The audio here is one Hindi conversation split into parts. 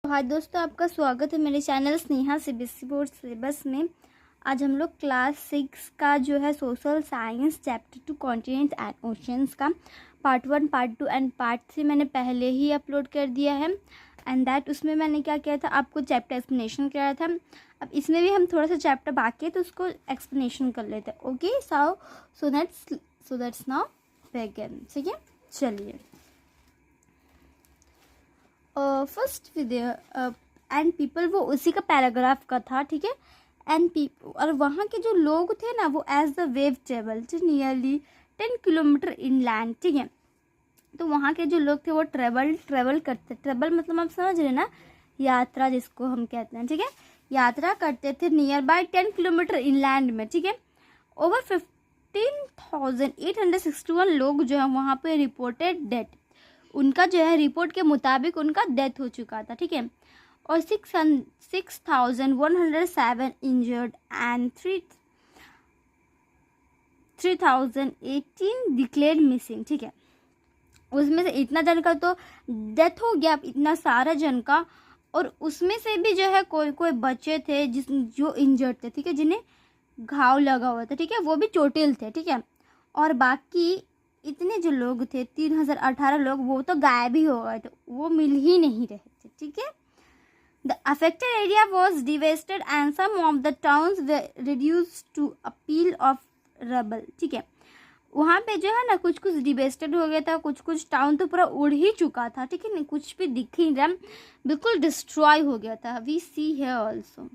हाय दोस्तों, आपका स्वागत है मेरे channel Sneha CBSE board syllabus में। आज हम लोग क्लास 6 का जो है social science chapter 2 continents and oceans का पार्ट 1, पार्ट 2 एंड पार्ट 3 मैंने पहले ही अपलोड कर दिया है। एंड दैट उसमें मैंने क्या किया था, आपको चैप्टर एक्सप्लेनेशन कराया था। अब इसमें भी हम थोड़ा सा चैप्टर बाकी है तो उसको एक्सप्लेनेशन कर लेते हैं। Okay, so that's now begin. ठीक है, चलिए। फर्स्ट विदेयर एंड पीपल, वो उसी का पैराग्राफ का था। ठीक है, एंड पीपल, और वहाँ के जो लोग थे ना, वो as the wave travel nearly 10 kilometre inland. ठीक है, तो वहाँ के जो लोग थे वो ट्रेवल करते। ट्रेवल मतलब आप समझ रहे ना, यात्रा जिसको हम कहते हैं। ठीक है, यात्रा करते थे नियर बाय 10 किलोमीटर इनलैंड में। ठीक है, ओवर 15,861 लोग जो है वहाँ पे रिपोर्टेड डेथ, उनका जो है रिपोर्ट के मुताबिक उनका डेथ हो चुका था। ठीक है, और 6,107 इंजर्ड एंड 3,018 डिक्लेयर्ड मिसिंग। ठीक है, उसमें से इतना जन का तो डेथ हो गया, इतना सारा जन का, और उसमें से भी जो है कोई कोई बच्चे थे जो इंजर्ड थे। ठीक है, जिन्हें घाव लगा हुआ था। ठीक है, वो भी चोटिल थे। ठीक है, और बाकी इतने जो लोग थे 3,018 लोग, वो तो गायब ही हो गए थे, वो मिल ही नहीं रहे थे। ठीक है, the affected area was devastated and some of the towns were reduced to a pile of rubble. ठीक है, वहाँ पे जो है ना कुछ कुछ डिवेस्टेड हो गया था, कुछ कुछ टाउन तो पूरा उड़ ही चुका था। ठीक है, नहीं कुछ भी दिख ही नहीं रहा, बिल्कुल डिस्ट्रॉय हो गया था। We see here also.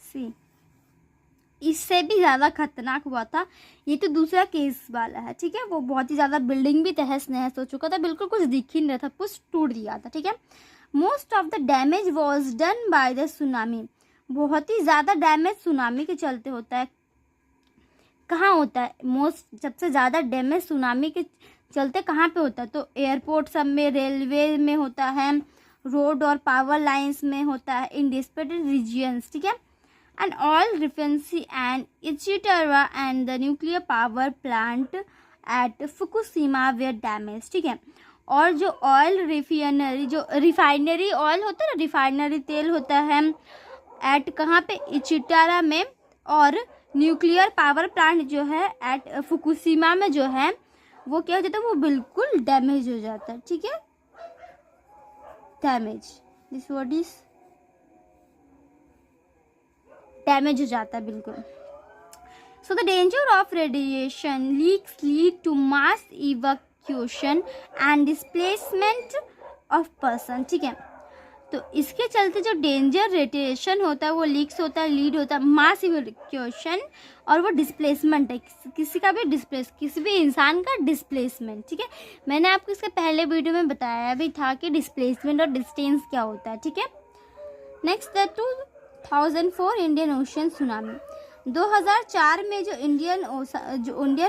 See, इससे भी ज़्यादा खतरनाक हुआ था। ये तो दूसरा केस वाला है। ठीक है, वो बहुत ही ज़्यादा बिल्डिंग भी तहस नहस हो चुका था, बिल्कुल कुछ दिख ही नहीं रहा था, कुछ टूट गया था। ठीक है, most of the damage was done by the tsunami. बहुत ही ज़्यादा डैमेज सुनामी के चलते होता है। कहाँ होता है मोस्ट, सबसे ज़्यादा डैमेज सुनामी के चलते कहाँ पे होता है? तो एयरपोर्ट सब में, रेलवे में होता है, रोड और पावर लाइन्स में होता है, इन डिस्प्यूटेड रीजियंस। ठीक है, and oil refinery and Ichitara and the nuclear power plant at Fukushima were damaged। ठीक है, और जो ऑयल रिफाइनरी, जो रिफाइनरी ऑयल होता है ना, रिफाइनरी तेल होता है, एट कहाँ पे? इचिटारा में। और न्यूक्लियर पावर प्लांट जो है एट फुकुशिमा में जो है, वो क्या हो जाता है? वो बिल्कुल डैमेज हो जाता है। ठीक है, damage, this word is damage हो जाता है बिल्कुल। So the danger of radiation leaks lead to mass evacuation and displacement of person. ठीक है, तो इसके चलते जो डेंजर रेडिएशन होता है, वो लीक्स होता है, लीड होता है मास इवैक्यूएशन, और वो डिस्प्लेसमेंट है, किसी का भी किसी भी इंसान का डिस्प्लेसमेंट। ठीक है, मैंने आपको इसके पहले वीडियो में बताया भी था कि डिस्प्लेसमेंट और डिस्टेंस क्या होता है। ठीक है, next the 2004 Indian ocean tsunami. 2004 में जो इंडियन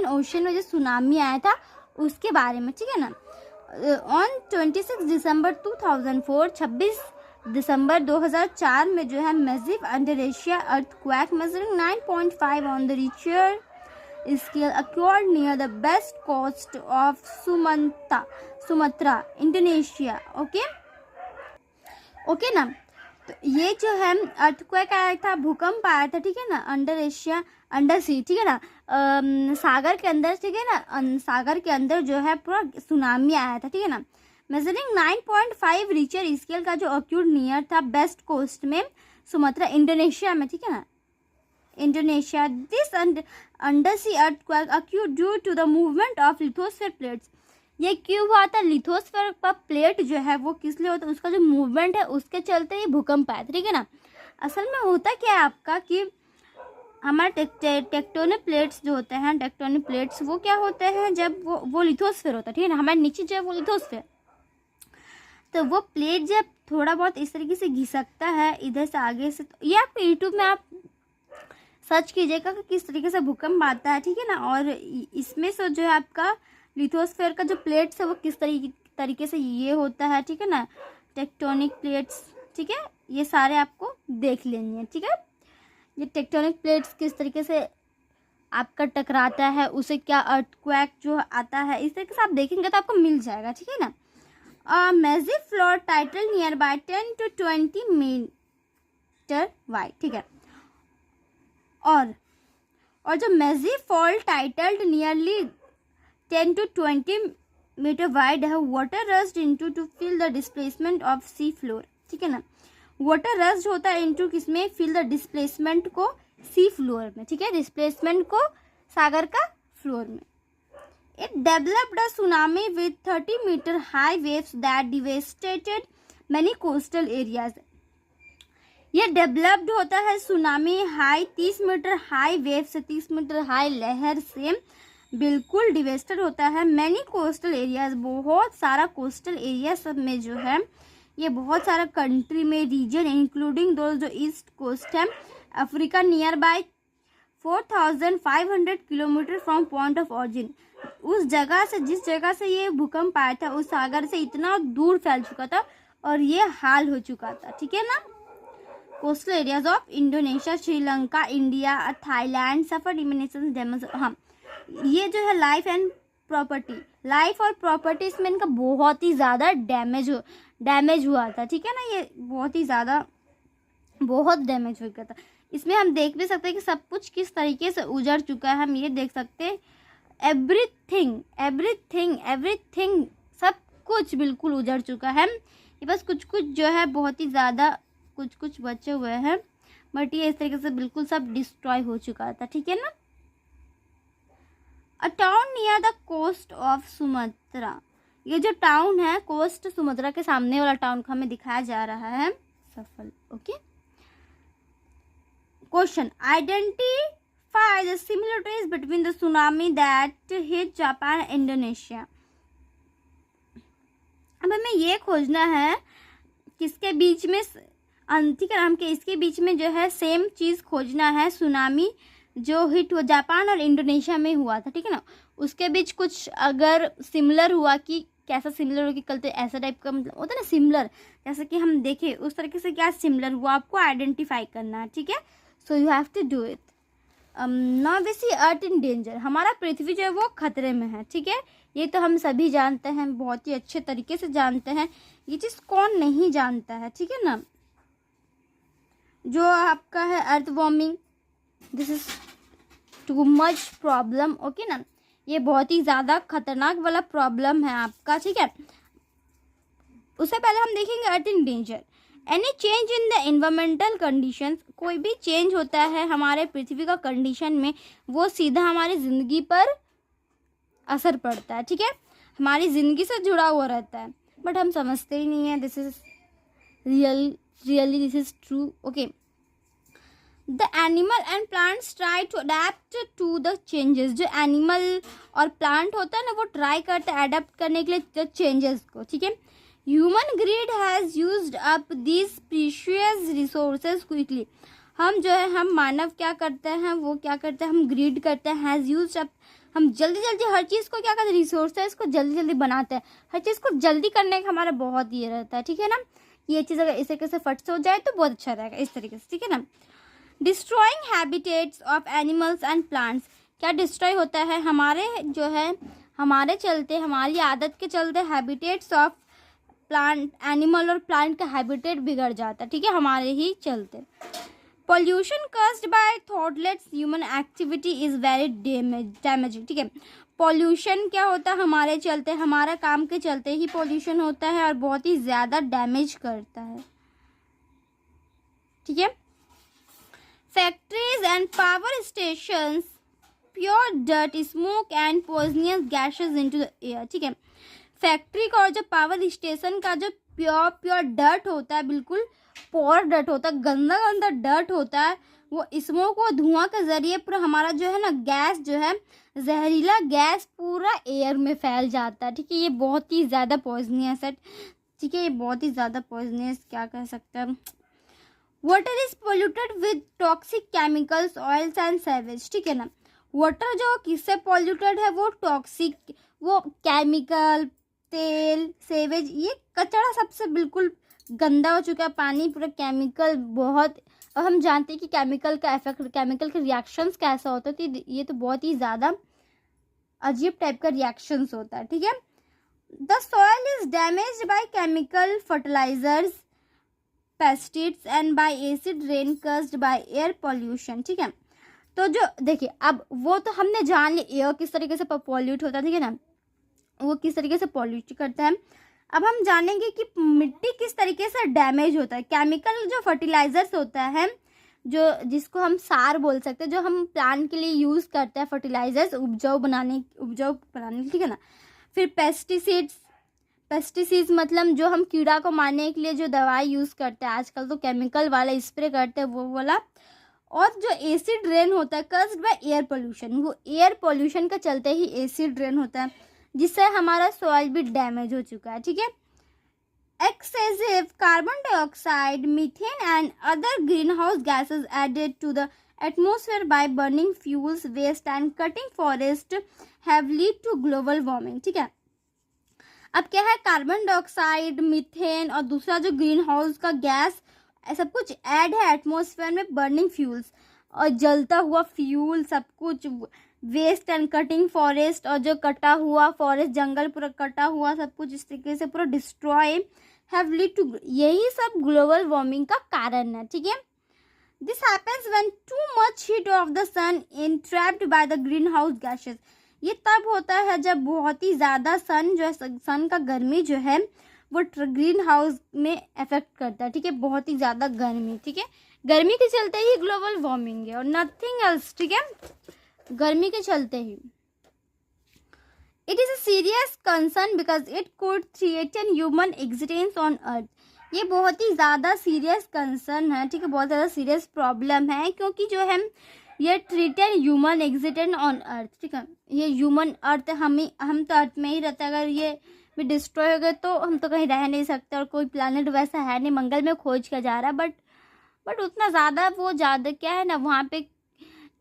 ओशन में जो सुनामी आया था उसके बारे में। ठीक है ना, ऑन 26 दिसंबर 2004, 26 दिसंबर 2004 में जो है massive under Asia earthquake measuring 9.5 on the Richter scale occurred near the west coast of Sumatra, Indonesia. Okay ना, तो ये जो है अर्थक्वेक आया था, भूकंप आया था। ठीक है ना, अंडर एशिया, अंडर सी। ठीक है ना, सागर के अंदर। ठीक है ना, सागर के अंदर जो है पूरा सुनामी आया था। ठीक है ना, मेजरिंग 9.5 रिक्टर स्केल का जो अक्यूट नियर था वेस्ट कोस्ट में, सुमत्रा, इंडोनेशिया में। ठीक है ना, Indonesia. This under sea earthquake occurred due to the movement of lithosphere plates. ये क्यों हुआ था? लिथोस्फीयर पर प्लेट जो है वो किस लिए होता है, उसका जो मूवमेंट है उसके चलते ही भूकंप आया था। ठीक है ना, असल में होता क्या है आपका कि हमारे टेक्टोनिक प्लेट्स जो होते हैं, टेक्टोनिक प्लेट्स वो क्या होते हैं, जब वो लिथोस्फीयर होता है। ठीक है ना, हमारे नीचे जो है वो लिथोस्फीयर, तो वो प्लेट जब थोड़ा बहुत इस तरीके से घिसकता है इधर से आगे से, तो ये आपको यूट्यूब में आप सर्च कीजिएगा कि किस तरीके से भूकंप आता है। ठीक है ना, और इसमें से जो है आपका लिथोस्फीयर का जो प्लेट्स है वो किस तरीके से ये होता है। ठीक है ना, टेक्टोनिक प्लेट्स। ठीक है, ये सारे आपको देख लेनी है। ठीक है, ये टेक्टोनिक प्लेट्स किस तरीके से आपका टकराता है उसे क्या अर्थक्वेक जो आता है, इस तरीके से आप देखेंगे तो आपको मिल जाएगा, ठीक है ना। Massive floor title near by 10 to 20 metre wide, ठीक है। और जो massive fall tilted nearly 10 to 20 metre wide है, water rushed into to fill the displacement of sea floor, ठीक है ना। वाटर रश्ड होता है इनटू किसमें, फिल द डिस्प्लेसमेंट को सी फ्लोर में, ठीक है, डिस्प्लेसमेंट को सागर का फ्लोर में। It developed a tsunami with 30 metre high waves that devastated many coastal areas. ये डेवलप्ड होता है tsunami high 30 metre high wave से, 30 मीटर हाई लहर से बिल्कुल डिवेस्टेड होता है मैनी कोस्टल एरियाज, बहुत सारा कोस्टल एरिया सब में जो है ये बहुत सारा कंट्री में रीजन इंक्लूडिंग दो जो ईस्ट कोस्ट है, Africa near by 4500 kilometre from point of origin. उस जगह से, जिस जगह से ये भूकंप आया था उस सागर से इतना दूर फैल चुका था और ये हाल हो चुका था, ठीक है ना। Coastal areas of Indonesia, Sri Lanka, India, Thailand suffer diminishing damage. हाँ, ये जो है लाइफ एंड प्रॉपर्टी, लाइफ और प्रॉपर्टी इसमें इनका बहुत ही ज़्यादा डैमेज हुआ था, ठीक है ना। ये बहुत डैमेज हो गया था। इसमें हम देख भी सकते हैं कि सब कुछ किस तरीके से उजड़ चुका है, हम ये देख सकते हैं एवरीथिंग सब कुछ बिल्कुल उजड़ चुका है। ये बस कुछ जो है बहुत ही ज़्यादा कुछ बचे हुए हैं, बट ये इस तरीके से बिल्कुल सब डिस्ट्रॉय हो चुका था, ठीक है ना। A town near the coast of Sumatra, ये जो टाउन है कोस्ट सुमात्रा के सामने वाला टाउन को हमें दिखाया जा रहा है सफल, okay. Question, identify the similarities between the tsunami that hit Japan Indonesia. अब हमें ये खोजना है किसके बीच में, ठीक है, हमके इसके बीच में जो है सेम चीज़ खोजना है, सुनामी जो हिट हुआ जापान और इंडोनेशिया में हुआ था, ठीक है ना, उसके बीच कुछ अगर सिमिलर हुआ कि कैसा सिमिलर हो कि कल तो ऐसा टाइप का मतलब होता है ना सिमिलर, जैसे कि हम देखें उस तरीके से क्या सिमिलर हुआ आपको आइडेंटिफाई करना है, ठीक है। So you have to do it. Now we see earth in danger, हमारा पृथ्वी जो है वो खतरे में है, ठीक है। ये तो हम सभी जानते हैं, बहुत ही अच्छे तरीके से जानते हैं, ये चीज़ कौन नहीं जानता है, ठीक है ना। जो आपका है earth warming, this is too much problem, okay ना, ये बहुत ही ज़्यादा खतरनाक वाला प्रॉब्लम है आपका, ठीक है। उससे पहले हम देखेंगे earth in danger. Any change in the environmental conditions, कोई भी चेंज होता है हमारे पृथ्वी का कंडीशन में वो सीधा हमारी ज़िंदगी पर असर पड़ता है, ठीक है, हमारी ज़िंदगी से जुड़ा हुआ रहता है, बट हम समझते ही नहीं है। This is really this is true, okay. The animal and plants try to adapt to the changes, जो एनिमल और प्लांट होता है ना वो ट्राई करते हैं अडेप्ट करने के लिए चेंजेस को, ठीक है। Human greed has used up these precious resources quickly, हम जो है हम मानव क्या करते हैं, वो क्या करते हैं, हम ग्रीड करते हैं, हैज़ यूज्ड अप, हम जल्दी हर चीज़ को क्या करते हैं, रिसोर्सेज को जल्दी बनाते हैं, हर चीज़ को जल्दी करने का हमारा बहुत ये रहता है, ठीक है ना। ये चीज़ अगर इस तरीके से फट से हो जाए तो बहुत अच्छा रहेगा, इस तरीके से, ठीक है ना। Destroying habitats of animals and plants, क्या डिस्ट्रॉय होता है हमारे जो है हमारे चलते, हमारी आदत के चलते हैबिटेट्स ऑफ प्लांट, एनिमल और प्लांट का हैबिटेट बिगड़ जाता है, ठीक है, हमारे ही चलते। Pollution caused by thoughtless human activity is very damaging, ठीक है। पॉल्यूशन क्या होता है हमारे चलते, हमारा काम के चलते ही पॉल्यूशन होता है और बहुत ही ज़्यादा डैमेज करता है, ठीक है। Factories and power stations pure dirt smoke and poisonous gases into the air, ठीक है। फैक्ट्री का और जो पावर स्टेशन का जो प्योर डर्ट होता है, बिल्कुल प्योर डर्ट होता है, गंदा डर्ट होता है, वो स्मोक व धुआं के जरिए पूरा हमारा जो है ना गैस जो है जहरीला गैस पूरा एयर में फैल जाता है, ठीक है। ये बहुत ही ज़्यादा पॉइजनियस है, ठीक है, ये बहुत ही ज़्यादा पॉइजनियस क्या कह सकते हैं। Water is polluted with toxic chemicals oils and sewage, ठीक है ना। वाटर जो किससे पॉल्यूटेड है, वो टॉक्सिक, वो केमिकल, तेल, सेवेज, ये कचरा सबसे बिल्कुल गंदा हो चुका है, पानी पूरा केमिकल बहुत और हम जानते हैं कि केमिकल का इफेक्ट, केमिकल के रिएक्शंस कैसा होता है, तो ये तो बहुत ही ज़्यादा अजीब टाइप का रिएक्शंस होता है, ठीक है। The soil is damaged by chemical fertilisers, pesticides and by acid rain caused by air pollution, ठीक है। तो जो देखिए, अब वो तो हमने जान लिया एयर किस तरीके से पॉल्यूट होता है, ठीक है ना, वो किस तरीके से पॉल्यूट करता है। अब हम जानेंगे कि मिट्टी किस तरीके से डैमेज होता है। केमिकल जो फर्टिलाइजर्स होता है, जो जिसको हम सार बोल सकते हैं, जो हम प्लांट के लिए यूज़ करते हैं, फर्टिलाइजर्स उपजाऊ बनाने, ठीक है ना। फिर पेस्टिसाइड्स मतलब जो हम कीड़ा को मारने के लिए जो दवाई यूज़ करते हैं, आजकल तो केमिकल वाला स्प्रे करते हैं वो वाला। और जो एसिड रेन होता है कस्ड बाय एयर पोल्यूशन, वो एयर पोल्यूशन के चलते ही एसिड रेन होता है, जिससे हमारा सॉइल भी डैमेज हो चुका है, ठीक है। Excessive carbon dioxide, methane and other greenhouse gases added to the atmosphere by burning fuels, waste and cutting forest have lead to global warming, ठीक है। अब क्या है, कार्बन डाइऑक्साइड, मीथेन और दूसरा जो ग्रीन हाउस का गैस सब कुछ ऐड है एटमॉस्फेयर में, बर्निंग फ्यूल्स और जलता हुआ फ्यूल, सब कुछ वेस्ट एंड कटिंग फॉरेस्ट, और जो कटा हुआ फॉरेस्ट, जंगल पूरा कटा हुआ, सब कुछ इस तरीके से पूरा डिस्ट्रॉय हैव लीड टू, यही सब ग्लोबल वार्मिंग का कारण है, ठीक है। This happens when too much heat of the sun in trapped by the greenhouse gases, ये तब होता है जब बहुत ही ज़्यादा सन जो है, सन का गर्मी जो है वो ग्रीन हाउस में इफेक्ट करता है, ठीक है, बहुत ही ज़्यादा गर्मी, ठीक है। गर्मी के चलते ही ग्लोबल वार्मिंग है और नथिंग एल्स, ठीक है, गर्मी के चलते ही। It is a serious concern because it could threaten human existence on earth, ये बहुत ही ज़्यादा सीरियस कंसर्न है, ठीक है, बहुत ज़्यादा सीरियस प्रॉब्लम है, क्योंकि जो है ये थ्रेटन ह्यूमन एग्जिस्टेंस ऑन अर्थ, ठीक है, ये ह्यूमन अर्थ, हम तो अर्थ में ही रहते हैं, अगर ये भी डिस्ट्रॉय हो गए तो हम तो कहीं रह नहीं सकते, और कोई प्लानट वैसा है नहीं, मंगल में खोज किया जा रहा है, बट उतना ज़्यादा वो ज़्यादा क्या है ना, वहाँ पे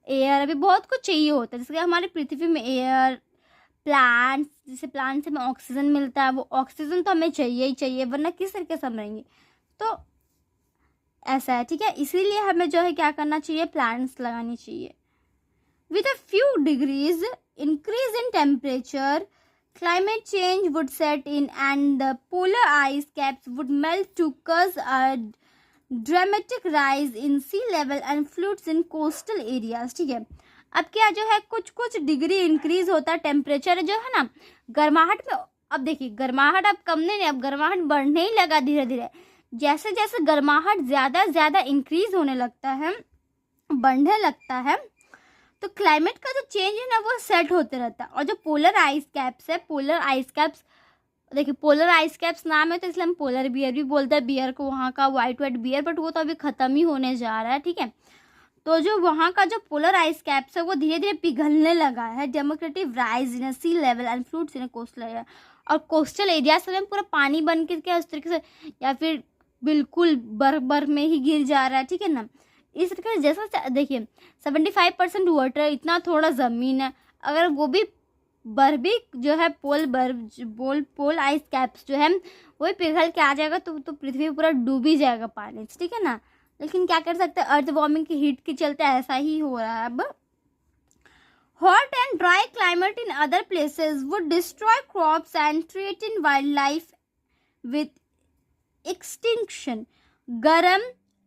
एयर अभी बहुत कुछ चाहिए होता है, जैसे हमारी पृथ्वी में एयर, प्लांट्स, जैसे प्लांट से हमें ऑक्सीजन मिलता है, वो ऑक्सीजन तो हमें चाहिए ही चाहिए, वरना किस तरीके से हम रहेंगे, तो ऐसा है, ठीक है। इसीलिए हमें जो है क्या करना चाहिए, प्लांट्स लगानी चाहिए। With a few degrees increase in temperature, climate change would set in and the polar ice caps would melt to cause a dramatic rise in sea level and floods in coastal areas, ठीक है। अब क्या जो है, कुछ डिग्री इंक्रीज होता है टेम्परेचर जो है ना, गर्माहट में, अब देखिए गर्माहट अब कम नहीं, अब गर्माहट बढ़ने ही लगा धीरे धीरे, जैसे जैसे गर्माहट ज़्यादा इंक्रीज होने लगता है, बढ़ने लगता है, तो क्लाइमेट का जो चेंज है ना वो सेट होते रहता है। और जो पोलर आइस कैप्स है, पोलर आइस कैप्स, देखिए पोलर आइस कैप्स नाम है तो इसलिए हम पोलर बियर भी बोलते हैं, बियर को, वहाँ का वाइट बियर, बट वो तो अभी ख़त्म ही होने जा रहा है, ठीक है। तो जो वहाँ का जो पोलर आइस कैप्स है वो धीरे धीरे पिघलने लगा है, डेमोक्रेटिव rise in sea level and floods in coastal area, और कोस्टल एरियाज में पूरा पानी बन के क्या उस तरीके से, या फिर बिल्कुल बर्फ में ही गिर जा रहा है, ठीक है ना। इस तरीके से जैसा देखिए 75% वाटर, इतना थोड़ा ज़मीन है, अगर वो भी बर्फ भी जो है पोल आइस कैप्स जो है वो भी पिघल के आ जाएगा तो पृथ्वी पूरा डूब ही जाएगा पानी, ठीक है ना। लेकिन क्या कर सकते हैं, अर्थ वार्मिंग की हीट के चलते ऐसा ही हो रहा है। अब hot and dry climate in other places would destroy crops and threaten wild life with extinction. गर्म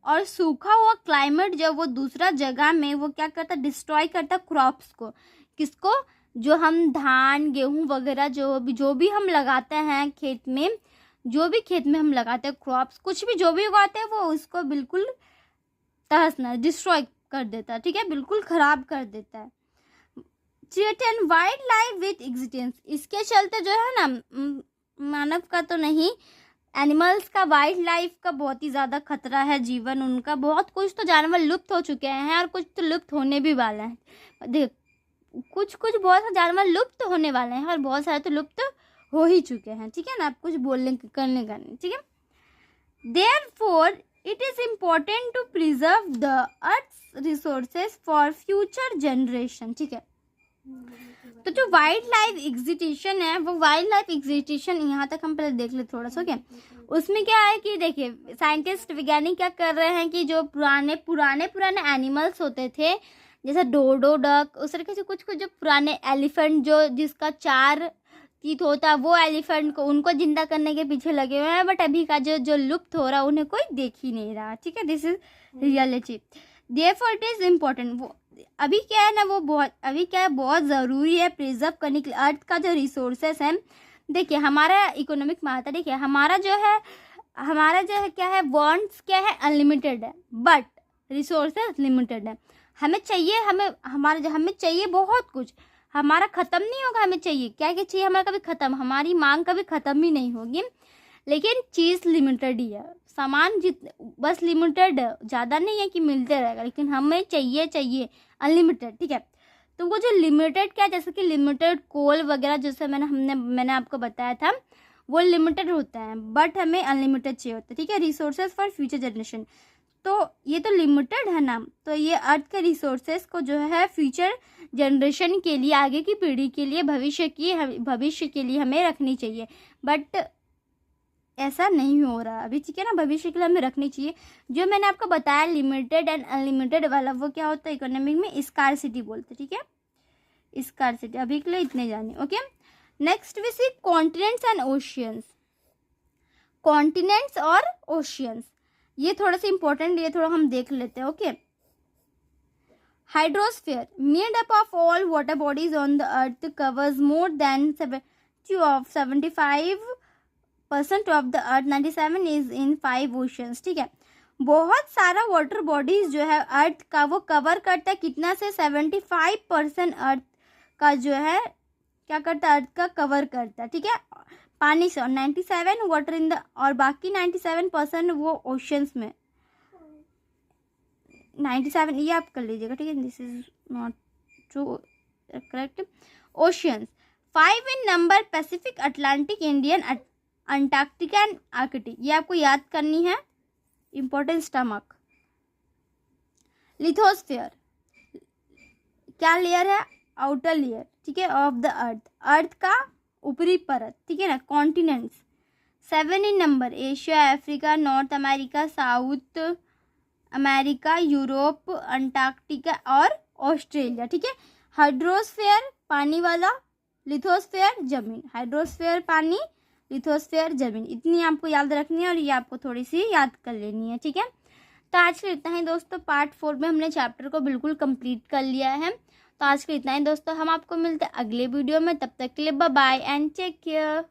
और सूखा हुआ क्लाइमेट जब वो दूसरा जगह में वो क्या करता, डिस्ट्रॉय करता क्रॉप्स को, किसको, जो हम धान गेहूं वगैरह जो भी हम लगाते हैं खेत में, जो भी खेत में हम लगाते हैं क्रॉप्स, कुछ भी जो भी उगाते हैं वो उसको बिल्कुल तहस नहस डिस्ट्रॉय कर देता है, ठीक है, बिल्कुल ख़राब कर देता है। Threaten wild life with existence, इसके चलते जो है ना, मानव का तो नहीं, एनिमल्स का, वाइल्ड लाइफ का बहुत ही ज़्यादा खतरा है, जीवन उनका, बहुत कुछ तो जानवर लुप्त हो चुके हैं और कुछ तो लुप्त होने भी वाला है। देख कुछ बहुत सारे जानवर लुप्त होने वाले हैं और बहुत सारे तो लुप्त हो ही चुके हैं, ठीक है ना, आप कुछ बोलने करने का नहीं, ठीक है। Therefore it is important to preserve the earth resources for future generation, ठीक है। तो जो वाइल्ड लाइफ एग्जिबिशन है वो वाइल्ड लाइफ एग्जिबिशन यहाँ तक हम पहले देख ले थोड़ा सा, ओके। उसमें क्या है कि देखिए साइंटिस्ट वैज्ञानिक क्या कर रहे हैं कि जो पुराने एनिमल्स होते थे जैसे डोडो डक, उस तरीके से कुछ जो पुराने एलिफेंट जो जिसका 4 टीथ होता है वो एलिफेंट को उनको जिंदा करने के पीछे लगे हुए हैं। बट अभी का जो लुप्त हो रहा है उन्हें कोई देख ही नहीं रहा, ठीक है। This is reality, therefore it is important. वो अभी क्या है ना, वो बहुत ज़रूरी है प्रिजर्व करने के लिए अर्थ का जो रिसोर्सेस है। देखिए हमारा इकोनॉमिक में आता है, देखिए हमारा जो है क्या है, वांट्स क्या है, अनलिमिटेड है, बट रिसोर्सेस लिमिटेड है। हमें चाहिए बहुत कुछ, हमारा ख़त्म नहीं होगा। हमें चाहिए क्या चाहिए, हमारा कभी ख़त्म, हमारी मांग कभी ख़त्म ही नहीं होगी, लेकिन चीज़ लिमिटेड ही है, सामान बस लिमिटेड, ज़्यादा नहीं है कि मिलते रहेगा, लेकिन हमें चाहिए अनलिमिटेड, ठीक है। तो वो जो लिमिटेड क्या है, जैसे कि लिमिटेड कोल वगैरह जैसे मैंने आपको बताया था वो लिमिटेड होता है, बट हमें अनलिमिटेड चाहिए होता है, ठीक है। रिसोर्सेज फॉर फ्यूचर जनरेशन, तो ये तो लिमिटेड है ना, तो ये अर्थ के रिसोर्सेज को जो है फ्यूचर जनरेशन के लिए, आगे की पीढ़ी के लिए, भविष्य के लिए हमें रखनी चाहिए। बट ऐसा नहीं हो रहा अभी, ठीक है ना। भविष्य के लिए हमें रखनी चाहिए। जो मैंने आपको बताया लिमिटेड एंड अनलिमिटेड वाला, वो क्या होता है इकोनॉमिक में, स्कार्सिटी बोलते, ठीक है, स्कार्सिटी। अभी के लिए इतने जाने, okay. Next we see continents and oceans. Continents और ओशियंस ये थोड़ा सा इंपॉर्टेंट, ये थोड़ा हम देख लेते हैं, okay. Hydrosphere made up of all water bodies on the earth covers more than 75% of the earth, 97 is in 5 oceans, ठीक है। बहुत सारा वाटर बॉडीज जो है अर्थ का वो कवर करता है, कितना से 75% अर्थ का जो है क्या करता है, अर्थ का कवर करता है, ठीक है, पानी से। और 97 वाटर इन द, और बाकी 97% वो ओशंस में। 97 ये आप कर लीजिएगा, ठीक है, this is not true, correct. Oceans 5 in number, Pacific, Atlantic, Indian, Antarctica and Arctic, ये आपको याद करनी है, इंपॉर्टेंट स्टमक। लिथोस्फीयर क्या लेयर है, आउटर लेयर, ठीक है, ऑफ द अर्थ का ऊपरी परत, ठीक है ना। Continents 7 in number, Asia, Africa, North America, South America, Europe, Antarctica और ऑस्ट्रेलिया, ठीक है। हाइड्रोस्फीयर पानी वाला, लिथोस्फीयर जमीन, हाइड्रोस्फीयर पानी, लिथोस्फीयर जमीन, इतनी आपको याद रखनी है और ये आपको थोड़ी सी याद कर लेनी है, ठीक है। तो आज के इतना ही दोस्तों, पार्ट 4 में हमने चैप्टर को बिल्कुल कंप्लीट कर लिया है। तो आज के इतना ही दोस्तों, हम आपको मिलते हैं अगले वीडियो में, तब तक के लिए bye bye and take care.